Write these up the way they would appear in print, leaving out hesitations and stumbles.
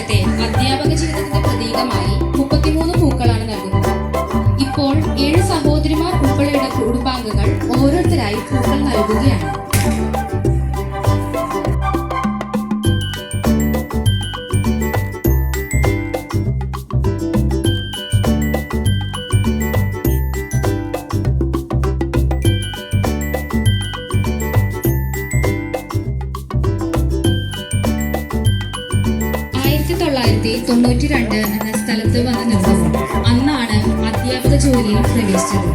വർഷത്തെ അധ്യാപക ജീവിതത്തിന്റെ പ്രതീകമായി 33 പൂക്കളാണ് നൽകുന്നത്. ഇപ്പോൾ 7 സഹോദരിമാർ ഉൾപ്പെടെയുള്ള കുടുംബാംഗങ്ങൾ ഓരോരുത്തരായി പൂക്കൾ നൽകുകയാണ്. എന്ന സ്ഥലത്ത് വന്ന് നിന്നു. അന്നാണ് അധ്യാപക ജോലിയിൽ പ്രവേശിച്ചത്.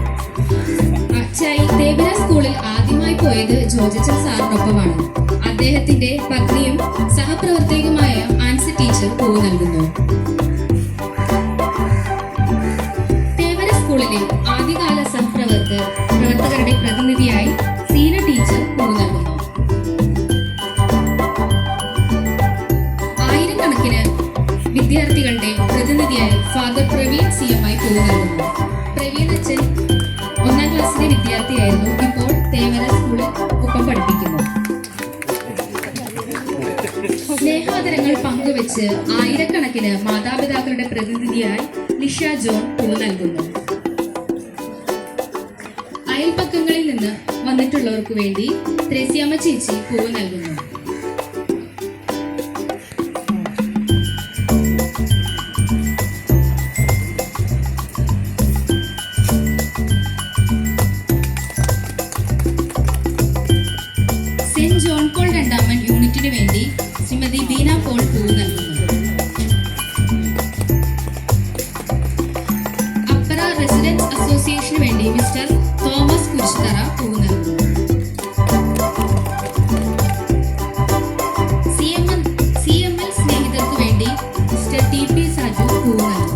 ദേവര സ്കൂളിൽ ആദ്യമായി പോയത് ജോർജച്ചൻ സാറിനൊപ്പമാണ്. അദ്ദേഹത്തിന്റെ പത്നിയും സഹപ്രവർത്തകയുമായ ആൻസി ടീച്ചർ പൂ നൽകുന്നു. ദേവര സ്കൂളിലെ ആദ്യകാല സഹപ്രവർത്തകരുടെ പ്രതിനിധിയായി സീന ടീച്ചർ പൂ നൽകുന്നു. ആയിരക്കണക്കിന് വിദ്യാർത്ഥികളുടെ പ്രതിനിധിയായി ഫാദർ പ്രവീൺ CMI പൂ നൽകുന്നു. പ്രവീൺ അച്ഛൻ 1ാം ക്ലാസ്സിലെ വിദ്യാർത്ഥിയായിരുന്നു. ഇപ്പോൾ തേവര സ്കൂളിൽ ഒപ്പം പഠിപ്പിക്കുന്നു. സ്നേഹാദരങ്ങൾ പങ്കുവെച്ച് ആയിരക്കണക്കിന് മാതാപിതാക്കളുടെ പ്രതിനിധിയായി ലിഷ ജോൺ പൂ നൽകുന്നു. അയൽപക്കങ്ങളിൽ നിന്ന് വന്നിട്ടുള്ളവർക്ക് വേണ്ടി ത്രേസ്യാമ്മ ചേച്ചി പൂ നൽകുന്നു. ജോൺ പോൾ 2 യൂണിറ്റിന് വേണ്ടി ശ്രീമതി ബീന പോൾ പൂ നൽകുന്നു. അപ്പറ റെസിഡൻസ് അസോസിയേഷന് വേണ്ടി മിസ്റ്റർ തോമസ് കുരിശിത്തറ പൂ നൽകുന്നു. CML സ്നേഹിതർക്ക് വേണ്ടി മിസ്റ്റർ TP സാജു പൂ നൽകുന്നു.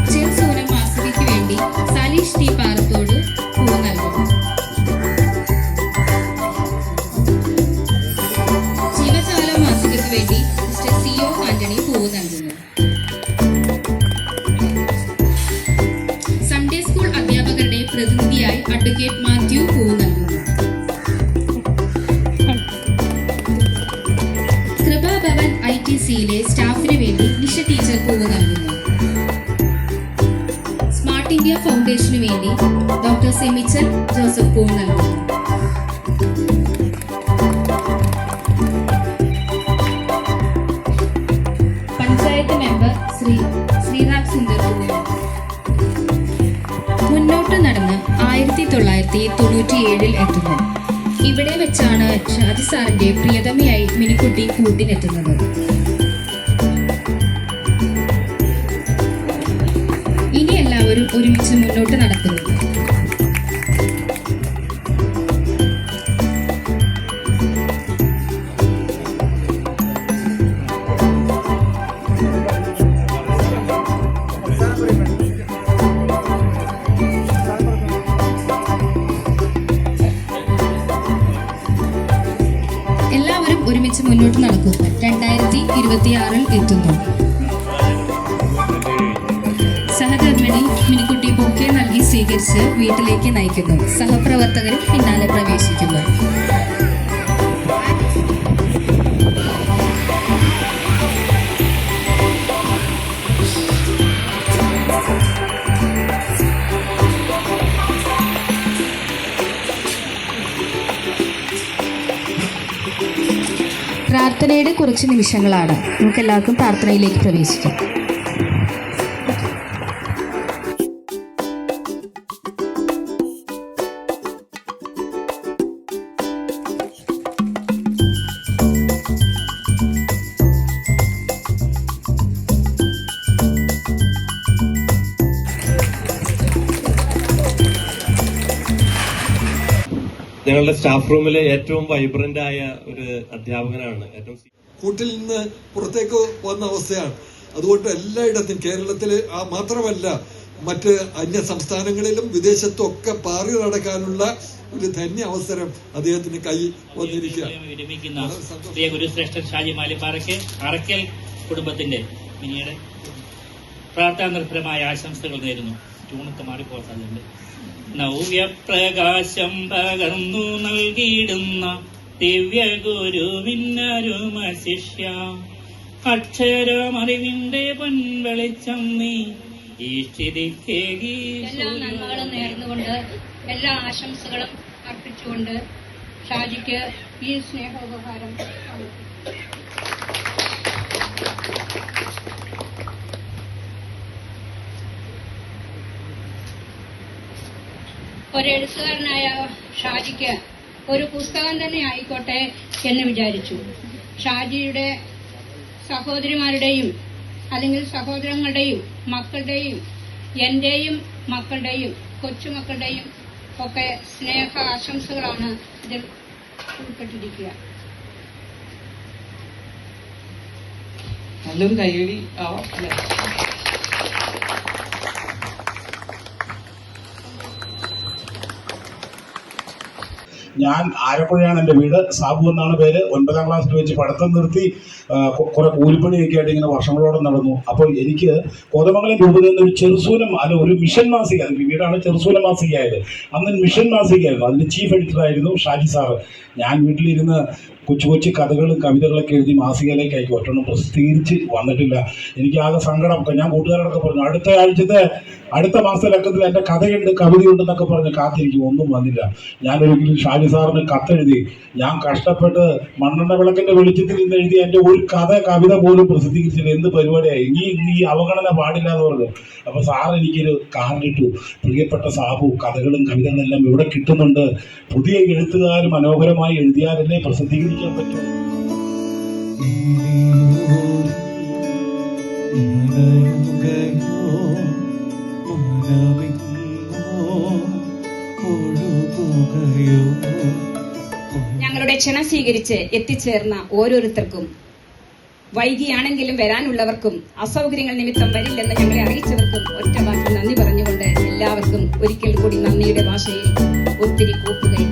ചെറുസൂനം മാസികയ്ക്ക് വേണ്ടി സലീഷ് ടി പാറത്തോട് പൂ നൽകുന്നു. ജീവജാലം മാസികയ്ക്ക് വേണ്ടി മിസ്റ്റർ CO ആന്റണി പൂ നൽകുന്നു. സൺഡേ സ്കൂൾ അധ്യാപകരുടെ പ്രതിനിധിയായി അഡ്വക്കേറ്റ് മാത്യു പൂ നൽകുന്നു. കൃപാഭവൻ ITCയിലെ സ്റ്റാഫിന് വേണ്ടി നിഷ ടീച്ചർ പൂ നൽകുന്നു. ഇന്ത്യ ഫൗണ്ടേഷന് വേണ്ടി ഡോക്ടർ സെമിച്ചൻ ജോസഫ് പൂ നൽകുന്നു. പഞ്ചായത്ത് മെമ്പർ ശ്രീറാം സുന്ദർ പൂ. മുന്നോട്ട് നടന്ന് 1997 എത്തുന്നു. ഇവിടെ വെച്ചാണ് ഷാജി സാറിന്റെ പ്രിയതമയായി മിനിക്കുട്ടി കൂട്ടിനെത്തുന്നത്. ഇനി എല്ലാവരും ഒരുമിച്ച് മുന്നോട്ട് നടക്കുന്നു. എല്ലാവരും ഒരുമിച്ച് മുന്നോട്ട് നടക്കുന്നു. 2026 എത്തുന്നു. സഹധർമ്മിണി മിനിക്കുട്ടി ബൊക്കെ നൽകി സ്വീകരിച്ച് വീട്ടിലേക്ക് നയിക്കുന്നു. സഹപ്രവർത്തകരും പിന്നാലെ പ്രവേശിക്കുന്നു. പ്രാർത്ഥനയുടെ കുറച്ച് നിമിഷങ്ങളാണ്. നമുക്കെല്ലാവർക്കും പ്രാർത്ഥനയിലേക്ക് പ്രവേശിക്കാം. ഞങ്ങളുടെ സ്റ്റാഫ് റൂമിലെ ഏറ്റവും വൈബ്രന്റ് ആയ ഒരു അധ്യാപകനാണ്. കൂട്ടിൽ നിന്ന് പുറത്തേക്ക് വന്ന അവസ്ഥയാണ്. അതുകൊണ്ട് എല്ലായിടത്തും കേരളത്തില് മാത്രമല്ല മറ്റ് അന്യ സംസ്ഥാനങ്ങളിലും വിദേശത്തും ഒക്കെ പാറി നടക്കാനുള്ള ഒരു ധന്യ അവസരം അദ്ദേഹത്തിന് കൈ വന്നിരിക്കുകയാണ്. ഗുരുശ്രേഷ്ഠൻ ഷാജി മാലിപ്പാറയ്ക്ക് അറക്കൽ കുടുംബത്തിന്റെ പിന്നീട് പ്രാർത്ഥനാനിർഭരമായ ആശംസകൾ നേരുന്നു. ട്യൂണൊക്കെ മാറിപ്പോകാറുണ്ട്. നവ്യപ്രകാശം പകർന്നു നൽകിയിടുന്ന ദിവ്യ ഗുരുവിന്നരുമ ശിഷ്യ, അക്ഷരമറിവിന്റെ പൊൻവെളിച്ചം നീ ഈ സ്ഥിതിക്കേകി. എല്ലാ നന്മകളും നേർന്നുകൊണ്ട് എല്ലാ ആശംസകളും അർപ്പിച്ചുകൊണ്ട് ഷാജിക്ക് ഈ സ്നേഹോപഹാരം ഒരെഴുത്തുകാരനായ ഷാജിക്ക് ഒരു പുസ്തകം തന്നെ ആയിക്കോട്ടെ എന്ന് വിചാരിച്ചു. ഷാജിയുടെ സഹോദരിമാരുടെയും അല്ലെങ്കിൽ സഹോദരങ്ങളുടെയും മക്കളുടെയും എന്റെയും മക്കളുടെയും കൊച്ചുമക്കളുടെയും ഒക്കെ സ്നേഹ ആശംസകളാണ് ഇതിൽ ഉൾപ്പെട്ടിരിക്കുക. നല്ലൊരു കൈയടി ആവാം അല്ലെ? ഞാൻ ആലപ്പുഴയാണ് എൻ്റെ വീട്. സാബു എന്നാണ് പേര്. 9ാം ക്ലാസ്സിൽ വെച്ച് പഠിത്തം നിർത്തി കുറെ കൂലിപ്പണിയൊക്കെ ആയിട്ട് ഇങ്ങനെ വർഷങ്ങളോടെ നടന്നു. അപ്പോൾ എനിക്ക് കോതമംഗലം രൂപതയിൽ നിന്ന് ഒരു ചെറുസൂലം ഒരു മിഷൻ മാസിക, അത് പിന്നീടാണ് ചെറുസൂല മാസികയായത്. അന്ന് മിഷൻ മാസികയായിരുന്നു. അതിൻ്റെ ചീഫ് എഡിറ്ററായിരുന്നു ഷാജി സാറ്. ഞാൻ വീട്ടിലിരുന്ന് കൊച്ചു കൊച്ചു കഥകളും കവിതകളൊക്കെ എഴുതി മാസികയിലേക്ക് അയക്കും. ഒറ്റൊന്നും പ്രസിദ്ധീകരിച്ച് വന്നിട്ടില്ല. എനിക്ക് ആകെ സങ്കടം. ഞാൻ കൂട്ടുകാരോടൊക്കെ പറഞ്ഞു അടുത്ത മാസത്തിലക്കത്തിൽ എൻ്റെ കഥയുണ്ട് കവിതയുണ്ടെന്നൊക്കെ പറഞ്ഞ് കാത്തിരിക്കും. ഒന്നും വന്നില്ല. ഞാനൊരിക്കലും ഷാജി സാറിന് കത്തെഴുതി. ഞാൻ കഷ്ടപ്പെട്ട് മണ്ണെണ്ണ വിളക്കിൻ്റെ വെളിച്ചത്തിൽ നിന്ന് എഴുതി എൻ്റെ ഒരു കവിത പോലും പ്രസിദ്ധീകരിച്ചില്ല. എന്ത് പരിപാടിയായി, ഈ അവഗണന പാടില്ല എന്ന് പറഞ്ഞു. അപ്പോൾ സാർ എനിക്കൊരു കാർഡിട്ടു. പ്രിയപ്പെട്ട സാബു, കഥകളും കവിതകളെല്ലാം ഇവിടെ കിട്ടുന്നുണ്ട്. പുതിയ എഴുത്തുകാർ മനോഹരമായി എഴുതിയാലല്ലേ പ്രസിദ്ധീകരിക്കാൻ പറ്റും. ഞങ്ങളുടെ ക്ഷണം സ്വീകരിച്ച് എത്തിച്ചേർന്ന ഓരോരുത്തർക്കും, വൈകിയാണെങ്കിലും വരാനുള്ളവർക്കും, അസൗകര്യങ്ങൾ നിമിത്തം വരില്ലെന്ന് ഞങ്ങളെ അറിയിച്ചവർക്കും ഒറ്റ വാക്കിൽ നന്ദി പറഞ്ഞുകൊണ്ട് എല്ലാവർക്കും ഒരിക്കൽ കൂടി നന്ദിയുടെ ഭാഷയിൽ ഒത്തിരി കൂപ്പുകയും